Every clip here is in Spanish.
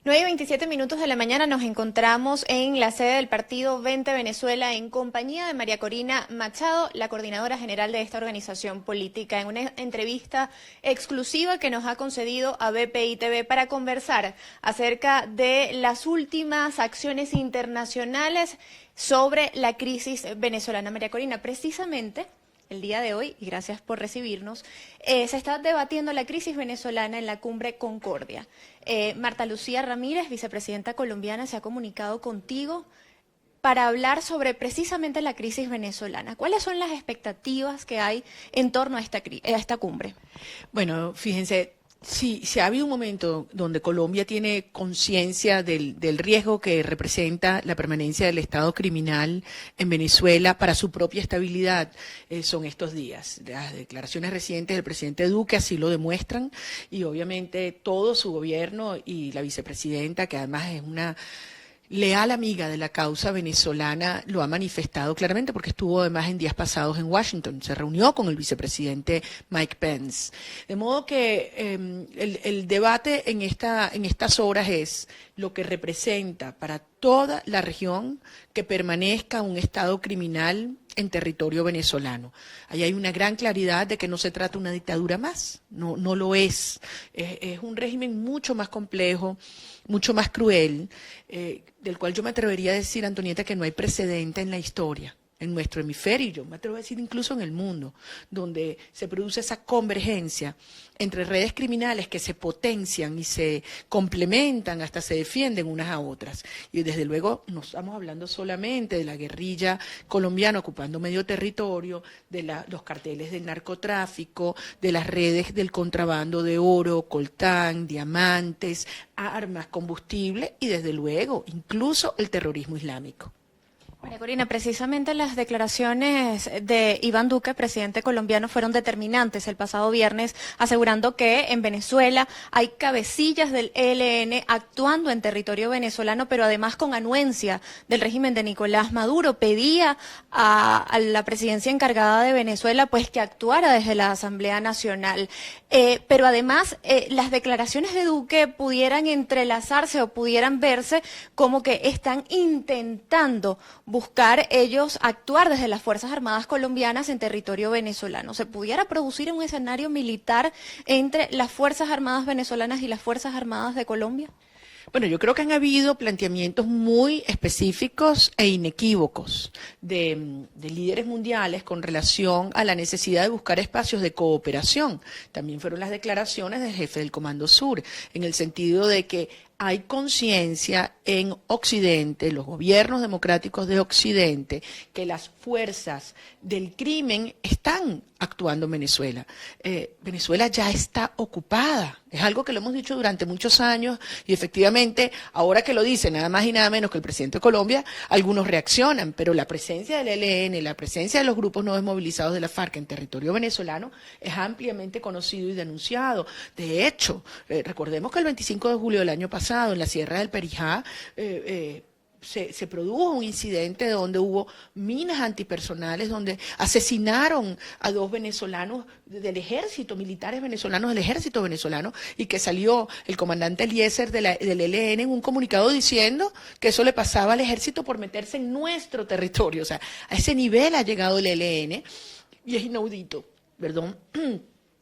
9:27 de la mañana nos encontramos en la sede del partido Vente Venezuela en compañía de María Corina Machado, la coordinadora general de esta organización política, en una entrevista exclusiva que nos ha concedido a BPI TV para conversar acerca de las últimas acciones internacionales sobre la crisis venezolana. María Corina, precisamente el día de hoy, y gracias por recibirnos, se está debatiendo la crisis venezolana en la cumbre Concordia. Marta Lucía Ramírez, vicepresidenta colombiana, se ha comunicado contigo para hablar sobre precisamente la crisis venezolana. ¿Cuáles son las expectativas que hay en torno a esta cumbre? Bueno, fíjense, sí, ha habido un momento donde Colombia tiene conciencia del riesgo que representa la permanencia del Estado criminal en Venezuela para su propia estabilidad, son estos días. Las declaraciones recientes del presidente Duque así lo demuestran y obviamente todo su gobierno y la vicepresidenta, que además es una leal amiga de la causa venezolana, lo ha manifestado claramente porque estuvo además en días pasados en Washington, se reunió con el vicepresidente Mike Pence. De modo que el debate en estas horas es lo que representa para toda la región que permanezca un Estado criminal en territorio venezolano. Ahí hay una gran claridad de que no se trata de una dictadura más, no lo es. Es un régimen mucho más complejo, mucho más cruel, del cual yo me atrevería a decir, Antonieta, que no hay precedente en la historia, en nuestro hemisferio, y yo me atrevo a decir incluso en el mundo, donde se produce esa convergencia entre redes criminales que se potencian y se complementan, hasta se defienden unas a otras. Y desde luego no estamos hablando solamente de la guerrilla colombiana ocupando medio territorio, de los carteles del narcotráfico, de las redes del contrabando de oro, coltán, diamantes, armas, combustible y desde luego incluso el terrorismo islámico. María Corina, precisamente las declaraciones de Iván Duque, presidente colombiano, fueron determinantes el pasado viernes, asegurando que en Venezuela hay cabecillas del ELN actuando en territorio venezolano, pero además con anuencia del régimen de Nicolás Maduro. Pedía a la presidencia encargada de Venezuela pues que actuara desde la Asamblea Nacional. Pero además las declaraciones de Duque pudieran entrelazarse o pudieran verse como que están intentando buscar ellos actuar desde las Fuerzas Armadas colombianas en territorio venezolano. ¿Se pudiera producir un escenario militar entre las Fuerzas Armadas venezolanas y las Fuerzas Armadas de Colombia? Bueno, yo creo que han habido planteamientos muy específicos e inequívocos de líderes mundiales con relación a la necesidad de buscar espacios de cooperación. También fueron las declaraciones del jefe del Comando Sur, en el sentido de que hay conciencia en Occidente, los gobiernos democráticos de Occidente, que las fuerzas del crimen están actuando en Venezuela. Venezuela ya está ocupada, es algo que lo hemos dicho durante muchos años y efectivamente, ahora que lo dice nada más y nada menos que el presidente de Colombia, algunos reaccionan, pero la presencia del ELN, la presencia de los grupos no desmovilizados de la FARC en territorio venezolano es ampliamente conocido y denunciado. De hecho, recordemos que el 25 de julio del año pasado, en la Sierra del Perijá, se produjo un incidente donde hubo minas antipersonales, donde asesinaron a 2 venezolanos del ejército, militares venezolanos del ejército venezolano, y que salió el comandante Eliezer del ELN en un comunicado diciendo que eso le pasaba al ejército por meterse en nuestro territorio. O sea, a ese nivel ha llegado el ELN y es inaudito, perdón,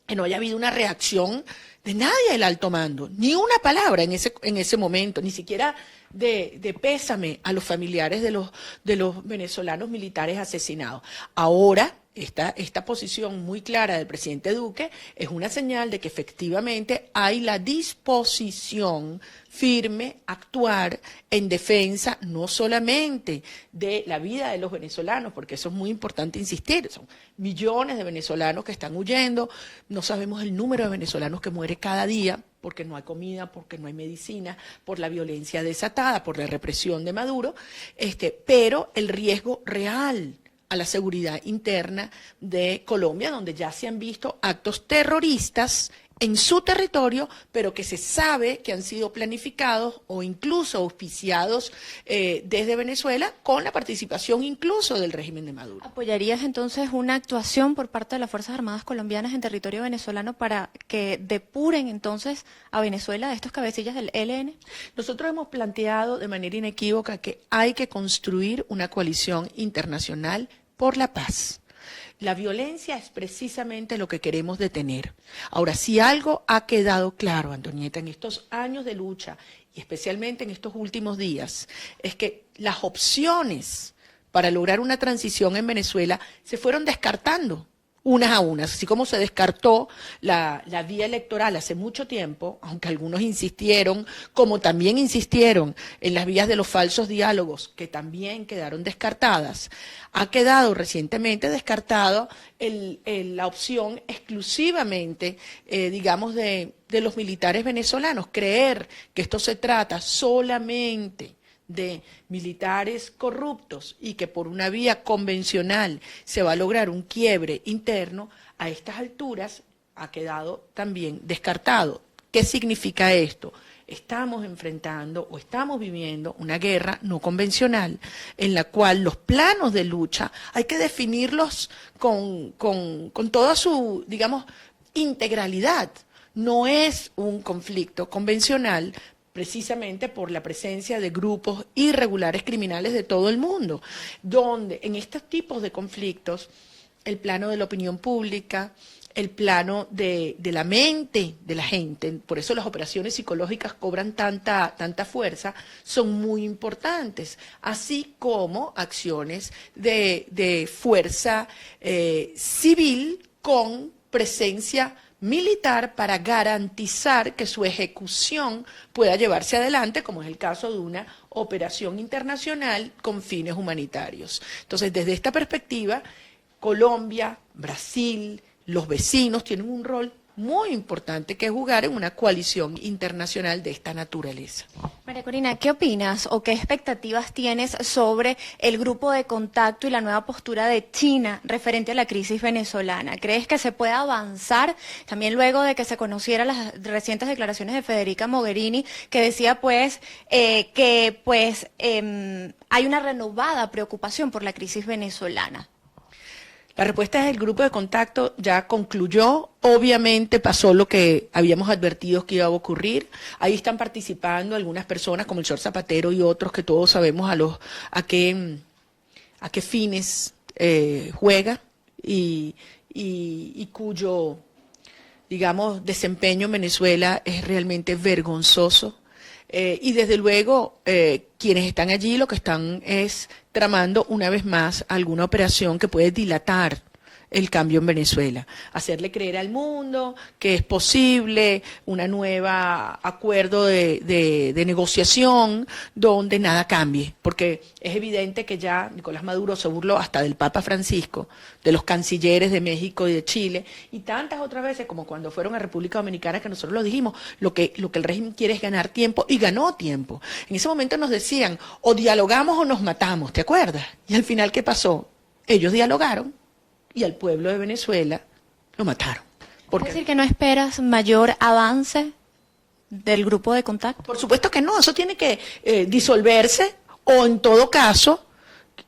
que no haya habido una reacción de nadie del alto mando, ni una palabra en ese momento, ni siquiera de pésame a los familiares de los venezolanos militares asesinados. Ahora, esta posición muy clara del presidente Duque es una señal de que efectivamente hay la disposición firme a actuar en defensa no solamente de la vida de los venezolanos, porque eso es muy importante insistir, son millones de venezolanos que están huyendo, no sabemos el número de venezolanos que muere cada día, porque no hay comida, porque no hay medicina, por la violencia desatada, por la represión de Maduro, pero el riesgo real a la seguridad interna de Colombia, donde ya se han visto actos terroristas en su territorio, pero que se sabe que han sido planificados o incluso auspiciados desde Venezuela con la participación incluso del régimen de Maduro. ¿Apoyarías entonces una actuación por parte de las Fuerzas Armadas colombianas en territorio venezolano para que depuren entonces a Venezuela de estos cabecillas del ELN? Nosotros hemos planteado de manera inequívoca que hay que construir una coalición internacional por la paz. La violencia es precisamente lo que queremos detener. Ahora, si algo ha quedado claro, Antonieta, en estos años de lucha y especialmente en estos últimos días, es que las opciones para lograr una transición en Venezuela se fueron descartando unas a unas, así como se descartó la vía electoral hace mucho tiempo, aunque algunos insistieron, como también insistieron en las vías de los falsos diálogos, que también quedaron descartadas. Ha quedado recientemente descartado la opción exclusivamente, digamos, de los militares venezolanos. Creer que esto se trata solamente de militares corruptos y que por una vía convencional se va a lograr un quiebre interno, a estas alturas ha quedado también descartado. ¿Qué significa esto? Estamos enfrentando o estamos viviendo una guerra no convencional en la cual los planos de lucha hay que definirlos con toda su, digamos, integralidad. No es un conflicto convencional, precisamente por la presencia de grupos irregulares criminales de todo el mundo, donde en estos tipos de conflictos el plano de la opinión pública, el plano de la mente de la gente, por eso las operaciones psicológicas cobran tanta fuerza, son muy importantes, así como acciones de fuerza civil con presencia militar para garantizar que su ejecución pueda llevarse adelante, como es el caso de una operación internacional con fines humanitarios. Entonces, desde esta perspectiva, Colombia, Brasil, los vecinos tienen un rol muy importante que jugar en una coalición internacional de esta naturaleza. María Corina, ¿qué opinas o qué expectativas tienes sobre el grupo de contacto y la nueva postura de China referente a la crisis venezolana? ¿Crees que se puede avanzar también luego de que se conocieran las recientes declaraciones de Federica Mogherini, que decía que hay una renovada preocupación por la crisis venezolana? La respuesta es el grupo de contacto ya concluyó, obviamente pasó lo que habíamos advertido que iba a ocurrir, ahí están participando algunas personas como el señor Zapatero y otros que todos sabemos a qué fines juega y cuyo, digamos, desempeño en Venezuela es realmente vergonzoso. Y desde luego, quienes están allí lo que están es tramando una vez más alguna operación que puede dilatar el cambio en Venezuela, hacerle creer al mundo que es posible una nueva acuerdo de negociación donde nada cambie, porque es evidente que ya Nicolás Maduro se burló hasta del Papa Francisco, de los cancilleres de México y de Chile, y tantas otras veces como cuando fueron a República Dominicana que nosotros lo dijimos, lo que el régimen quiere es ganar tiempo, y ganó tiempo. En ese momento nos decían, o dialogamos o nos matamos, ¿te acuerdas? Y al final, ¿qué pasó? Ellos dialogaron, y al pueblo de Venezuela lo mataron. ¿Es decir que no esperas mayor avance del grupo de contacto? Por supuesto que no, eso tiene que disolverse o en todo caso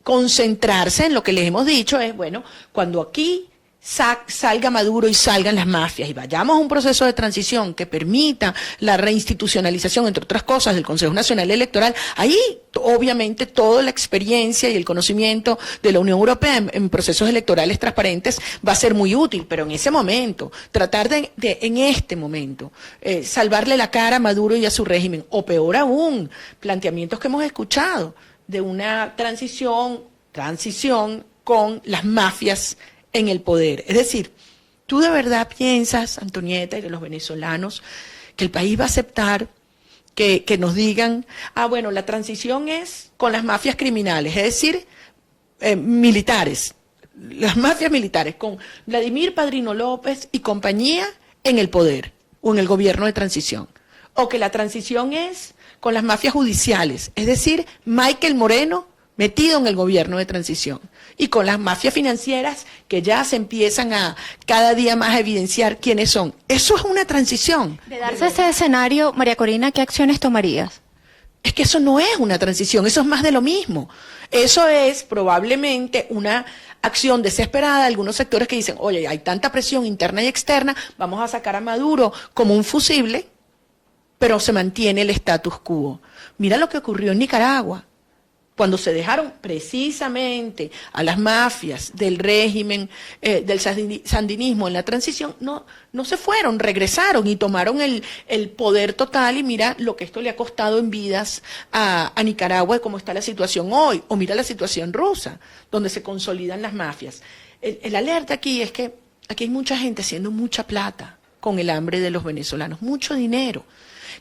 concentrarse en lo que les hemos dicho, es bueno, cuando aquí salga Maduro y salgan las mafias y vayamos a un proceso de transición que permita la reinstitucionalización, entre otras cosas, del Consejo Nacional Electoral, ahí obviamente toda la experiencia y el conocimiento de la Unión Europea en procesos electorales transparentes va a ser muy útil, pero en ese momento, tratar en este momento, salvarle la cara a Maduro y a su régimen, o peor aún, planteamientos que hemos escuchado de una transición con las mafias en el poder. Es decir, ¿tú de verdad piensas, Antonieta, y de los venezolanos, que el país va a aceptar que nos digan, bueno, la transición es con las mafias criminales, es decir, militares, las mafias militares, con Vladimir Padrino López y compañía en el poder o en el gobierno de transición? O que la transición es con las mafias judiciales, es decir, Michael Moreno metido en el gobierno de transición. Y con las mafias financieras que ya se empiezan a cada día más a evidenciar quiénes son. Eso es una transición. De darse ese escenario, María Corina, ¿qué acciones tomarías? Es que eso no es una transición, eso es más de lo mismo. Eso es probablemente una acción desesperada de algunos sectores que dicen, oye, hay tanta presión interna y externa, vamos a sacar a Maduro como un fusible, pero se mantiene el status quo. Mira lo que ocurrió en Nicaragua. Cuando se dejaron precisamente a las mafias del régimen, del sandinismo en la transición, no se fueron, regresaron y tomaron el poder total, y mira lo que esto le ha costado en vidas a Nicaragua y cómo está la situación hoy, o mira la situación rusa, donde se consolidan las mafias. El alerta aquí es que aquí hay mucha gente haciendo mucha plata con el hambre de los venezolanos, mucho dinero.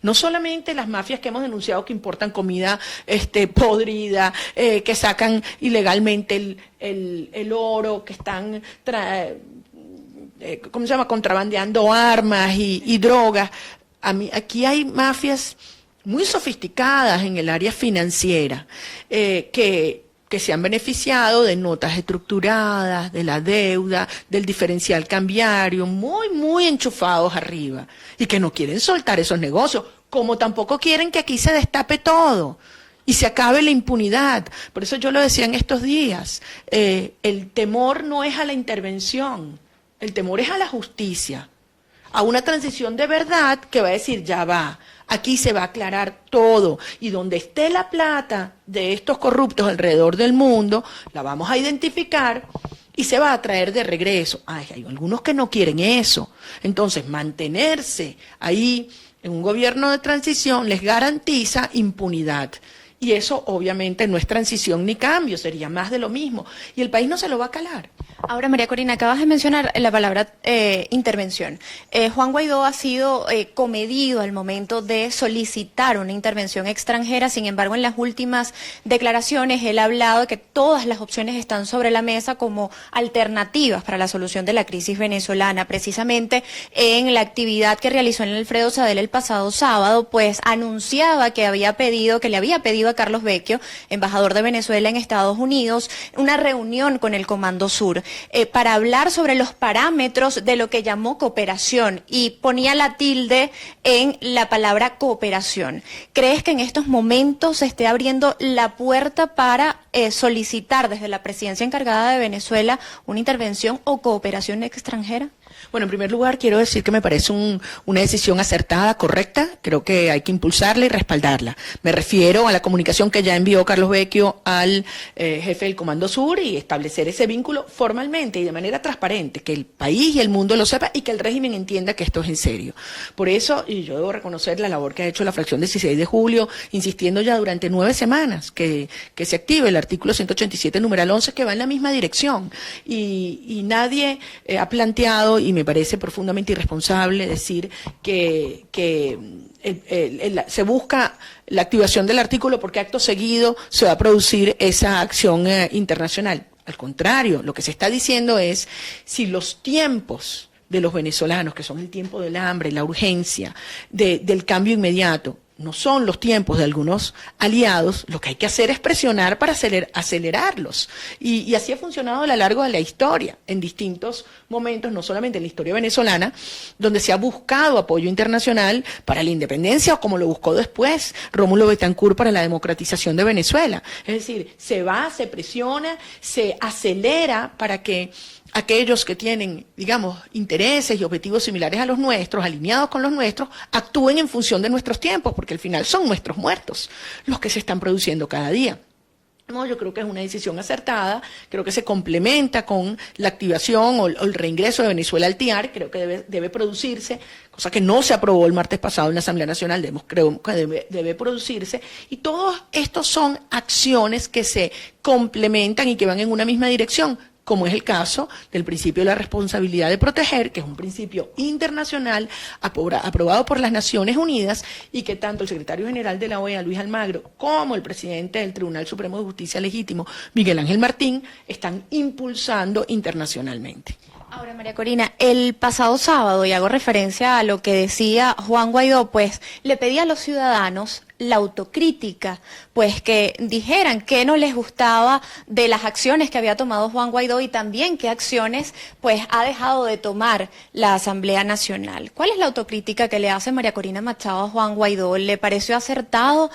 No solamente las mafias que hemos denunciado que importan comida podrida, que sacan ilegalmente el oro, que están contrabandeando armas y drogas. Aquí hay mafias muy sofisticadas en el área financiera, que se han beneficiado de notas estructuradas, de la deuda, del diferencial cambiario, muy enchufados arriba, y que no quieren soltar esos negocios, como tampoco quieren que aquí se destape todo y se acabe la impunidad. Por eso yo lo decía en estos días, el temor no es a la intervención, el temor es a la justicia, a una transición de verdad que va a decir, ya va, aquí se va a aclarar todo, y donde esté la plata de estos corruptos alrededor del mundo, la vamos a identificar y se va a traer de regreso. Ay, hay algunos que no quieren eso. Entonces, mantenerse ahí en un gobierno de transición les garantiza impunidad. Y eso obviamente no es transición ni cambio, sería más de lo mismo. Y el país no se lo va a calar. Ahora, María Corina, acabas de mencionar la palabra intervención. Juan Guaidó ha sido comedido al momento de solicitar una intervención extranjera. Sin embargo, en las últimas declaraciones él ha hablado de que todas las opciones están sobre la mesa como alternativas para la solución de la crisis venezolana. Precisamente en la actividad que realizó en el Alfredo Sadel el pasado sábado, pues anunciaba que le había pedido a Carlos Vecchio, embajador de Venezuela en Estados Unidos, una reunión con el Comando Sur para hablar sobre los parámetros de lo que llamó cooperación, y ponía la tilde en la palabra cooperación. ¿Crees que en estos momentos se esté abriendo la puerta para solicitar desde la presidencia encargada de Venezuela una intervención o cooperación extranjera? Bueno, en primer lugar quiero decir que me parece una decisión acertada, correcta. Creo que hay que impulsarla y respaldarla. Me refiero a la comunicación que ya envió Carlos Vecchio al jefe del Comando Sur, y establecer ese vínculo formalmente y de manera transparente, que el país y el mundo lo sepa y que el régimen entienda que esto es en serio. Por eso, y yo debo reconocer la labor que ha hecho la fracción 16 de julio, insistiendo ya durante 9 semanas que se active el artículo 187, numeral 11, que va en la misma dirección. Y nadie ha planteado, y me parece profundamente irresponsable decir que se busca la activación del artículo porque acto seguido se va a producir esa acción internacional. Al contrario, lo que se está diciendo es, si los tiempos de los venezolanos, que son el tiempo del hambre, la urgencia, del cambio inmediato, no son los tiempos de algunos aliados, lo que hay que hacer es presionar para acelerarlos. Y así ha funcionado a lo largo de la historia, en distintos momentos, no solamente en la historia venezolana, donde se ha buscado apoyo internacional para la independencia, o como lo buscó después Rómulo Betancourt para la democratización de Venezuela. Es decir, se presiona, se acelera para que aquellos que tienen, digamos, intereses y objetivos similares a los nuestros, alineados con los nuestros, actúen en función de nuestros tiempos, porque al final son nuestros muertos los que se están produciendo cada día. No, yo creo que es una decisión acertada, creo que se complementa con la activación o el reingreso de Venezuela al TIAR, creo que debe producirse, cosa que no se aprobó el martes pasado en la Asamblea Nacional, creo que debe producirse, y todos estos son acciones que se complementan y que van en una misma dirección, como es el caso del principio de la responsabilidad de proteger, que es un principio internacional aprobado por las Naciones Unidas, y que tanto el secretario general de la OEA, Luis Almagro, como el presidente del Tribunal Supremo de Justicia Legítimo, Miguel Ángel Martín, están impulsando internacionalmente. Ahora, María Corina, el pasado sábado, y hago referencia a lo que decía Juan Guaidó, pues le pedía a los ciudadanos la autocrítica, pues que dijeran qué no les gustaba de las acciones que había tomado Juan Guaidó y también qué acciones pues ha dejado de tomar la Asamblea Nacional. ¿Cuál es la autocrítica que le hace María Corina Machado a Juan Guaidó? ¿Le pareció acertado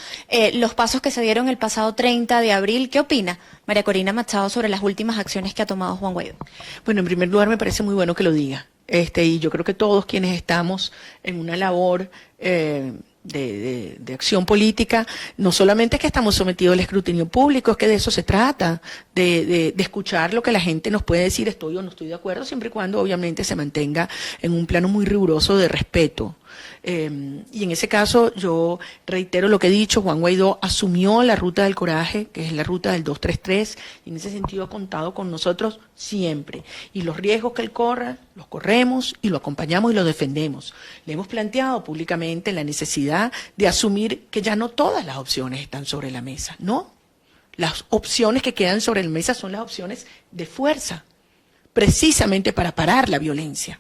los pasos que se dieron el pasado 30 de abril? ¿Qué opina María Corina Machado sobre las últimas acciones que ha tomado Juan Guaidó? Bueno, en primer lugar me parece muy bueno que lo diga. Y yo creo que todos quienes estamos en una labor de acción política, no solamente es que estamos sometidos al escrutinio público, es que de eso se trata, de escuchar lo que la gente nos puede decir, estoy o no estoy de acuerdo, siempre y cuando obviamente se mantenga en un plano muy riguroso de respeto. Y en ese caso yo reitero lo que he dicho, Juan Guaidó asumió la ruta del coraje, que es la ruta del 233, y en ese sentido ha contado con nosotros siempre. Y los riesgos que él corra, los corremos y lo acompañamos y lo defendemos. Le hemos planteado públicamente la necesidad de asumir que ya no todas las opciones están sobre la mesa, ¿no? Las opciones que quedan sobre la mesa son las opciones de fuerza, precisamente para parar la violencia.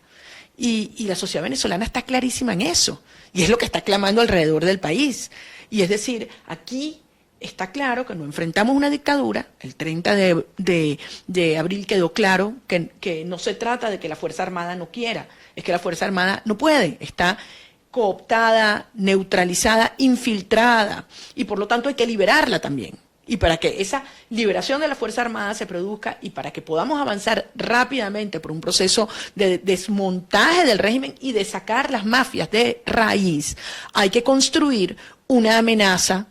Y la sociedad venezolana está clarísima en eso, y es lo que está clamando alrededor del país. Y es decir, aquí está claro que no enfrentamos una dictadura. El 30 de abril quedó claro que no se trata de que la Fuerza Armada no quiera, es que la Fuerza Armada no puede, está cooptada, neutralizada, infiltrada, y por lo tanto hay que liberarla también. Y para que esa liberación de la Fuerza Armada se produzca y para que podamos avanzar rápidamente por un proceso de desmontaje del régimen y de sacar las mafias de raíz, hay que construir una amenaza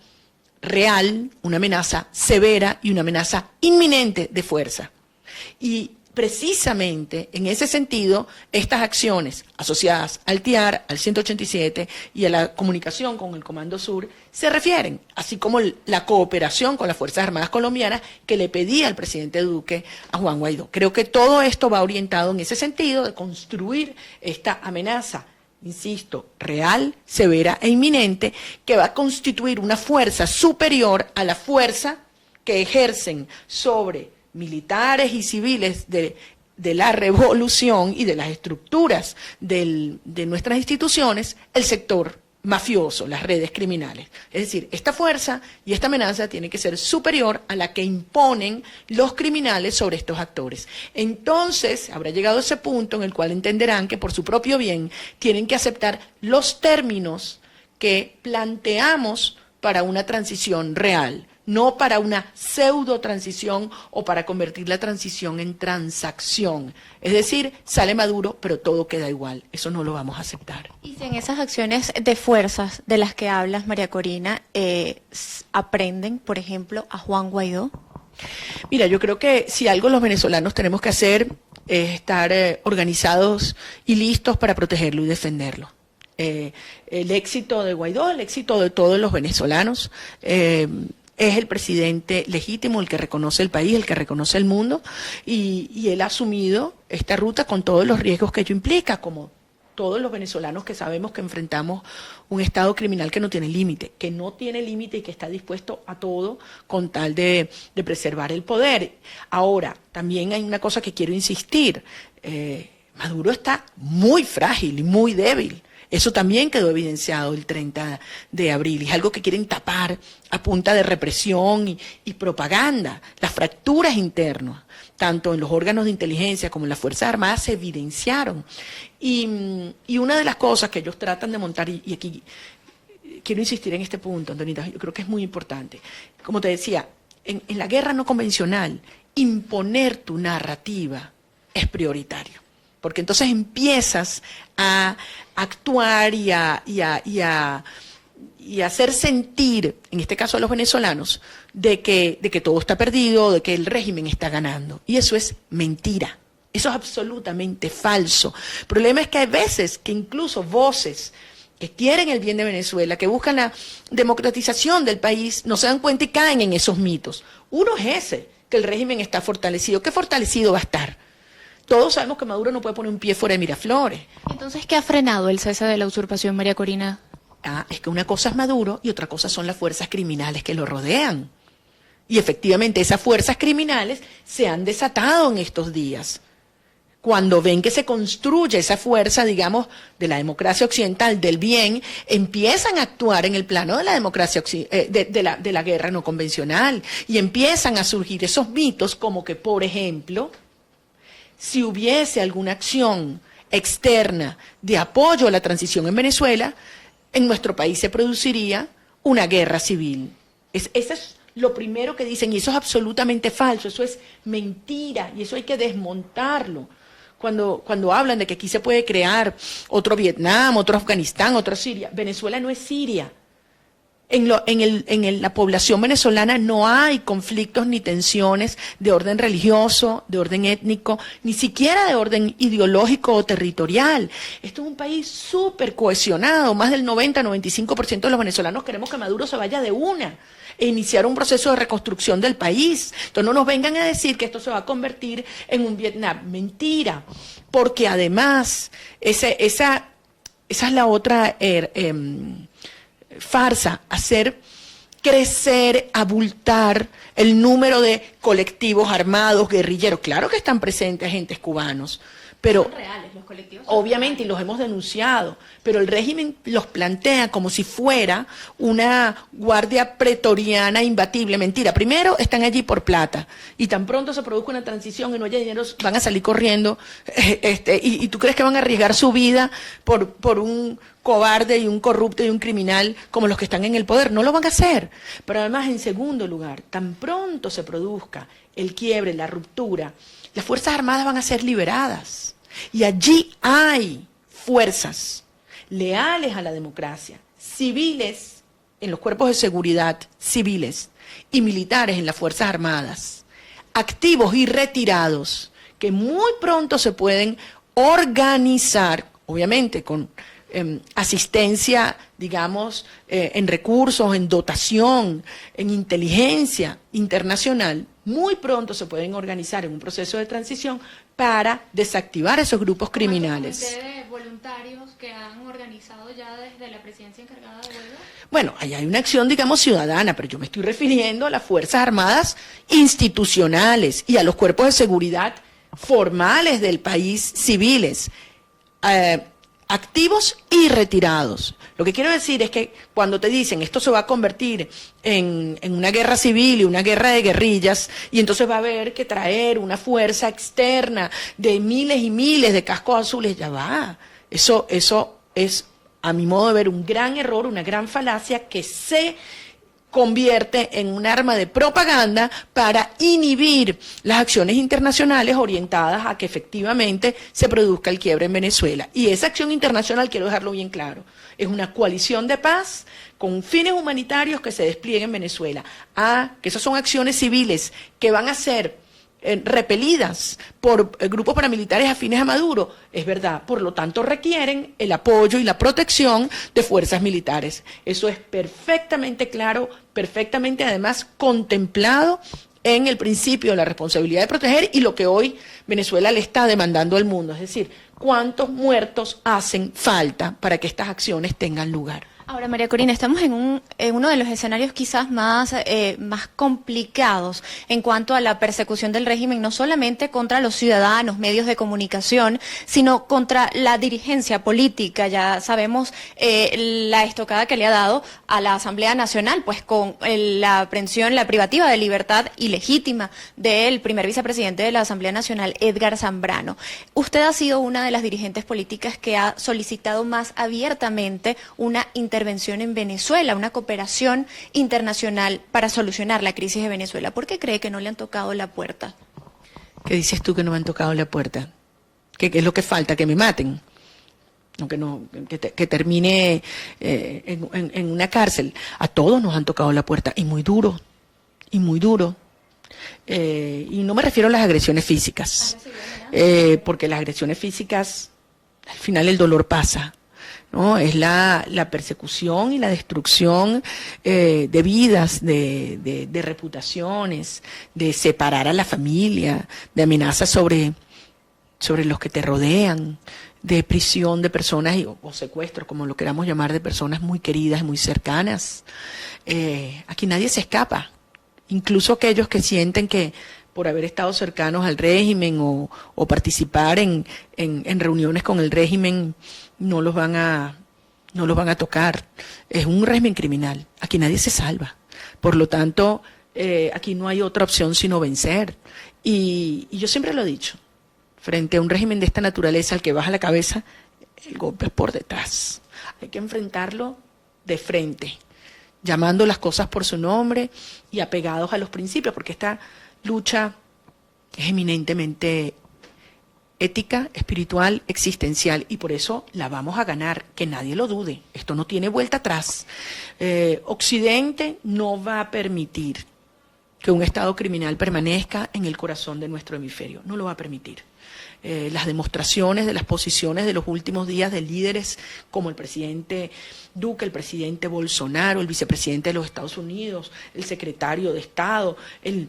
real, una amenaza severa y una amenaza inminente de fuerza. Y precisamente en ese sentido, estas acciones asociadas al TIAR, al 187 y a la comunicación con el Comando Sur se refieren, así como la cooperación con las Fuerzas Armadas colombianas que le pedía el presidente Duque a Juan Guaidó. Creo que todo esto va orientado en ese sentido de construir esta amenaza, insisto, real, severa e inminente, que va a constituir una fuerza superior a la fuerza que ejercen sobre militares y civiles de la revolución y de las estructuras de nuestras instituciones, el sector mafioso, las redes criminales. Es decir, esta fuerza y esta amenaza tiene que ser superior a la que imponen los criminales sobre estos actores. Entonces, habrá llegado ese punto en el cual entenderán que por su propio bien tienen que aceptar los términos que planteamos para una transición real, no para una pseudo transición o para convertir la transición en transacción. Es decir, sale Maduro, pero todo queda igual. Eso no lo vamos a aceptar. Y si en esas acciones de fuerzas de las que hablas, María Corina, aprenden, por ejemplo, a Juan Guaidó. Mira, yo creo que si algo los venezolanos tenemos que hacer es estar organizados y listos para protegerlo y defenderlo. El éxito de Guaidó, el éxito de todos los venezolanos, es el presidente legítimo, el que reconoce el país, el que reconoce el mundo, y él ha asumido esta ruta con todos los riesgos que ello implica, como todos los venezolanos que sabemos que enfrentamos un Estado criminal que no tiene límite y que está dispuesto a todo con tal de preservar el poder. Ahora, también hay una cosa que quiero insistir, Maduro está muy frágil y muy débil. Eso también quedó evidenciado el 30 de abril. Es algo que quieren tapar a punta de represión y propaganda. Las fracturas internas, tanto en los órganos de inteligencia como en las Fuerzas Armadas, se evidenciaron. Y una de las cosas que ellos tratan de montar, y aquí quiero insistir en este punto, Antonita, yo creo que es muy importante. Como te decía, en la guerra no convencional, imponer tu narrativa es prioritario. Porque entonces empiezas a actuar y a hacer sentir, en este caso a los venezolanos, de que todo está perdido, de que el régimen está ganando. Y eso es mentira. Eso es absolutamente falso. El problema es que hay veces que incluso voces que quieren el bien de Venezuela, que buscan la democratización del país, no se dan cuenta y caen en esos mitos. Uno es ese, que el régimen está fortalecido. ¿Qué fortalecido va a estar? Todos sabemos que Maduro no puede poner un pie fuera de Miraflores. Entonces, ¿qué ha frenado el cese de la usurpación, María Corina? Es que una cosa es Maduro y otra cosa son las fuerzas criminales que lo rodean. Y efectivamente esas fuerzas criminales se han desatado en estos días. cuando ven que se construye esa fuerza, digamos, de la democracia occidental, del bien, empiezan a actuar en el plano de la democracia, de la guerra no convencional, y empiezan a surgir esos mitos como que, por ejemplo, si hubiese alguna acción externa de apoyo a la transición en Venezuela, en nuestro país se produciría una guerra civil. Eso es lo primero que dicen, y eso es absolutamente falso, eso es mentira, y eso hay que desmontarlo. Cuando hablan de que aquí se puede crear otro Vietnam, otro Afganistán, otro Siria, Venezuela no es Siria. En la población venezolana no hay conflictos ni tensiones de orden religioso, de orden étnico, ni siquiera de orden ideológico o territorial. Esto es un país súper cohesionado, más del 90-95% de los venezolanos queremos que Maduro se vaya de una e iniciar un proceso de reconstrucción del país. Entonces no nos vengan a decir que esto se va a convertir en un Vietnam. Mentira, porque además esa es la otra farsa, hacer crecer, abultar el número de colectivos armados, guerrilleros. Claro que están presentes agentes cubanos, pero son reales, los colectivos obviamente, y los hemos denunciado, pero el régimen los plantea como si fuera una guardia pretoriana imbatible. Mentira, primero están allí por plata, y tan pronto se produzca una transición y no haya dinero, van a salir corriendo, y tú crees que van a arriesgar su vida por un cobarde y un corrupto y un criminal como los que están en el poder. No lo van a hacer. Pero además, en segundo lugar, tan pronto se produzca el quiebre, la ruptura, las Fuerzas Armadas van a ser liberadas. Y allí hay fuerzas leales a la democracia, civiles en los cuerpos de seguridad, civiles y militares en las Fuerzas Armadas, activos y retirados, que muy pronto se pueden organizar, obviamente con asistencia, digamos, en recursos, en dotación, en inteligencia internacional. Muy pronto se pueden organizar en un proceso de transición para desactivar esos grupos criminales. ¿Hay un comité de voluntarios que han organizado ya desde la presidencia encargada de huelga? Bueno, ahí hay una acción, digamos, ciudadana, pero yo me estoy refiriendo a las Fuerzas Armadas institucionales y a los cuerpos de seguridad formales del país, civiles, activos y retirados. Lo que quiero decir es que cuando te dicen esto se va a convertir en una guerra civil y una guerra de guerrillas, y entonces va a haber que traer una fuerza externa de miles y miles de cascos azules, ya va. Eso es, a mi modo de ver, un gran error, una gran falacia que se convierte en un arma de propaganda para inhibir las acciones internacionales orientadas a que efectivamente se produzca el quiebre en Venezuela. Y esa acción internacional, quiero dejarlo bien claro, es una coalición de paz con fines humanitarios que se despliega en Venezuela. Que esas son acciones civiles que van a ser repelidas por grupos paramilitares afines a Maduro, es verdad, por lo tanto requieren el apoyo y la protección de fuerzas militares. Eso es perfectamente claro, perfectamente además contemplado en el principio de la responsabilidad de proteger y lo que hoy Venezuela le está demandando al mundo, es decir, cuántos muertos hacen falta para que estas acciones tengan lugar. Ahora, María Corina, estamos en uno de los escenarios quizás más complicados en cuanto a la persecución del régimen, no solamente contra los ciudadanos, medios de comunicación, sino contra la dirigencia política. Ya sabemos la estocada que le ha dado a la Asamblea Nacional, pues con la aprehensión, la privativa de libertad ilegítima del primer vicepresidente de la Asamblea Nacional, Edgar Zambrano. Usted ha sido una de las dirigentes políticas que ha solicitado más abiertamente una intervención en Venezuela, una cooperación internacional para solucionar la crisis de Venezuela. ¿Por qué cree que no le han tocado la puerta? ¿Qué dices tú que no me han tocado la puerta? ¿Qué es lo que falta? ¿Que me maten? Que termine en una cárcel. A todos nos han tocado la puerta, y muy duro, y muy duro. Y no me refiero a las agresiones físicas, porque las agresiones físicas, al final el dolor pasa, ¿no? Es la persecución y la destrucción de vidas, de reputaciones, de separar a la familia, de amenazas sobre los que te rodean, de prisión de personas o secuestro, como lo queramos llamar, de personas muy queridas y muy cercanas. Aquí nadie se escapa, incluso aquellos que sienten que por haber estado cercanos al régimen o participar en reuniones con el régimen, no los van a tocar. Es un régimen criminal. Aquí nadie se salva. Por lo tanto, aquí no hay otra opción sino vencer. Y yo siempre lo he dicho, frente a un régimen de esta naturaleza al que baja la cabeza, el golpe es por detrás. Hay que enfrentarlo de frente, llamando las cosas por su nombre y apegados a los principios, porque esta lucha es eminentemente ética, espiritual, existencial, y por eso la vamos a ganar, que nadie lo dude. Esto no tiene vuelta atrás. Occidente no va a permitir que un Estado criminal permanezca en el corazón de nuestro hemisferio. No lo va a permitir. Las demostraciones de las posiciones de los últimos días de líderes como el presidente Duque, el presidente Bolsonaro, el vicepresidente de los Estados Unidos, el secretario de Estado, el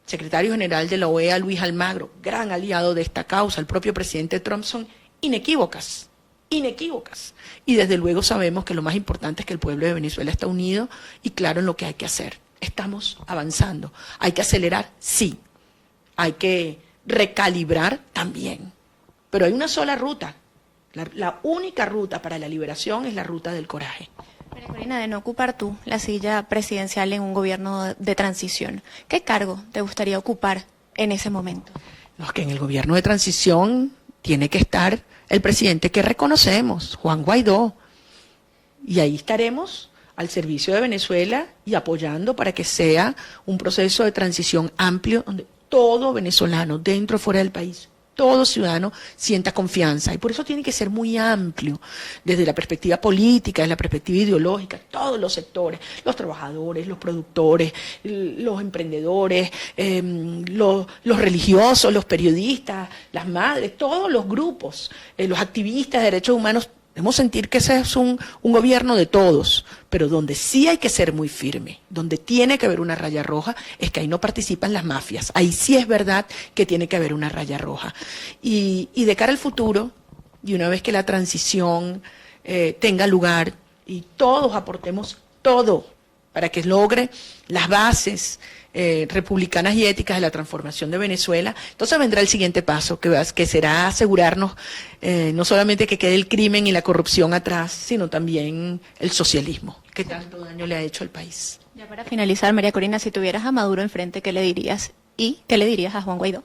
secretario general de la OEA, Luis Almagro, gran aliado de esta causa, el propio presidente Trump, son inequívocas. Y desde luego sabemos que lo más importante es que el pueblo de Venezuela está unido y claro en lo que hay que hacer. Estamos avanzando. ¿Hay que acelerar? Sí. Hay que recalibrar también. Pero hay una sola ruta. La única ruta para la liberación es la ruta del coraje. María Corina, de no ocupar tú la silla presidencial en un gobierno de transición, ¿qué cargo te gustaría ocupar en ese momento? No, es que en el gobierno de transición tiene que estar el presidente que reconocemos, Juan Guaidó. Y ahí estaremos al servicio de Venezuela y apoyando para que sea un proceso de transición amplio donde todo venezolano, dentro o fuera del país, todo ciudadano sienta confianza. Y por eso tiene que ser muy amplio, desde la perspectiva política, desde la perspectiva ideológica, todos los sectores, los trabajadores, los productores, los emprendedores, los religiosos, los periodistas, las madres, todos los grupos, los activistas de derechos humanos. Debemos sentir que ese es un gobierno de todos, pero donde sí hay que ser muy firme, donde tiene que haber una raya roja, es que ahí no participan las mafias. Ahí sí es verdad que tiene que haber una raya roja. Y de cara al futuro, y una vez que la transición tenga lugar y todos aportemos todo para que logre las bases republicanas y éticas de la transformación de Venezuela, entonces vendrá el siguiente paso, que será asegurarnos no solamente que quede el crimen y la corrupción atrás, sino también el socialismo, que tanto daño le ha hecho al país. Ya para finalizar, María Corina, si tuvieras a Maduro enfrente, ¿qué le dirías? ¿Y qué le dirías a Juan Guaidó?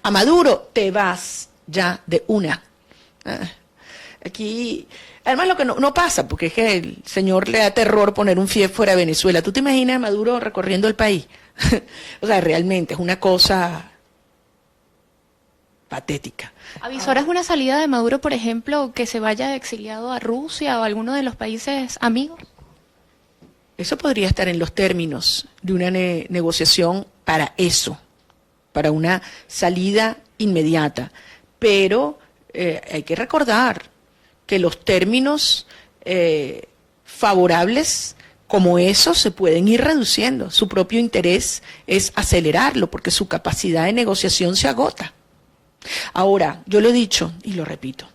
A Maduro, te vas ya de una. Aquí, además lo que no pasa, porque es que el señor le da terror poner un pie fuera de Venezuela. ¿Tú te imaginas a Maduro recorriendo el país? O sea, realmente es una cosa patética. ¿Avisoras una salida de Maduro, por ejemplo, que se vaya exiliado a Rusia o a alguno de los países amigos? Eso podría estar en los términos de una negociación para eso, para una salida inmediata. Pero hay que recordar que los términos favorables como esos se pueden ir reduciendo. Su propio interés es acelerarlo porque su capacidad de negociación se agota. Ahora, yo lo he dicho y lo repito,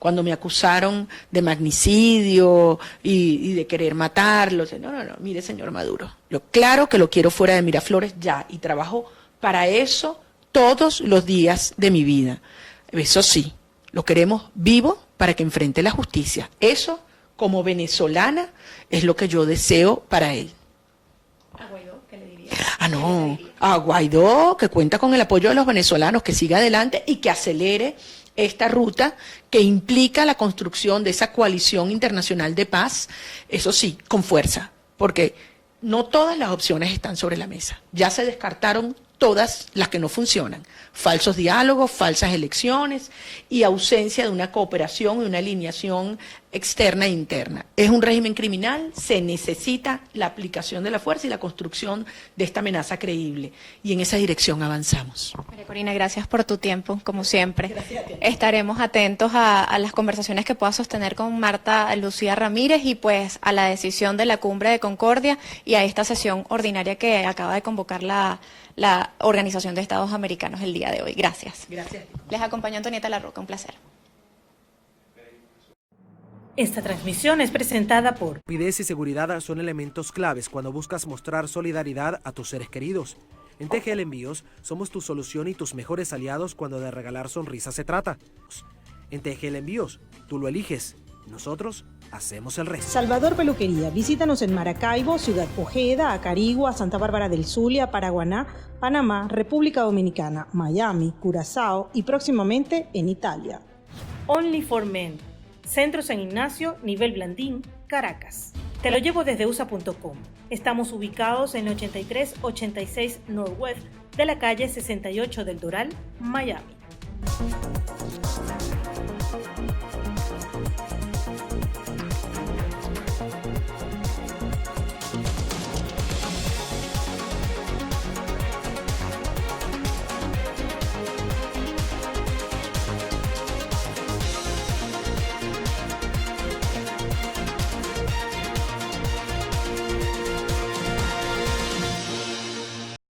cuando me acusaron de magnicidio y de querer matarlo, no, mire señor Maduro, yo claro que lo quiero fuera de Miraflores ya y trabajo para eso todos los días de mi vida. Eso sí, lo queremos vivo para que enfrente la justicia. Eso, como venezolana, es lo que yo deseo para él. ¿A Guaidó qué le diría? A Guaidó, que cuenta con el apoyo de los venezolanos, que siga adelante y que acelere esta ruta que implica la construcción de esa coalición internacional de paz, eso sí, con fuerza, porque no todas las opciones están sobre la mesa. Ya se descartaron todas las que no funcionan. Falsos diálogos, falsas elecciones y ausencia de una cooperación y una alineación externa e interna. Es un régimen criminal, se necesita la aplicación de la fuerza y la construcción de esta amenaza creíble. Y en esa dirección avanzamos. María Corina, gracias por tu tiempo, como siempre. Gracias a ti. Estaremos atentos a las conversaciones que puedas sostener con Marta Lucía Ramírez y pues a la decisión de la Cumbre de Concordia y a esta sesión ordinaria que acaba de convocar la Organización de Estados Americanos el día de hoy. Gracias. Gracias. Les acompañó Antonieta Larroca, un placer. Esta transmisión es presentada por Rapidez y seguridad son elementos claves cuando buscas mostrar solidaridad a tus seres queridos. En TGL Envíos somos tu solución y tus mejores aliados cuando de regalar sonrisas se trata. En TGL Envíos, tú lo eliges, nosotros hacemos el resto. Salvador Peluquería, visítanos en Maracaibo, Ciudad Ojeda, Acarigua, Santa Bárbara del Zulia, Paraguaná, Panamá, República Dominicana, Miami, Curazao y próximamente en Italia. Only for Men, Centro San Ignacio, Nivel Blandín, Caracas. Te lo llevo desde USA.com. Estamos ubicados en 8386 Northwest de la calle 68 del Doral, Miami.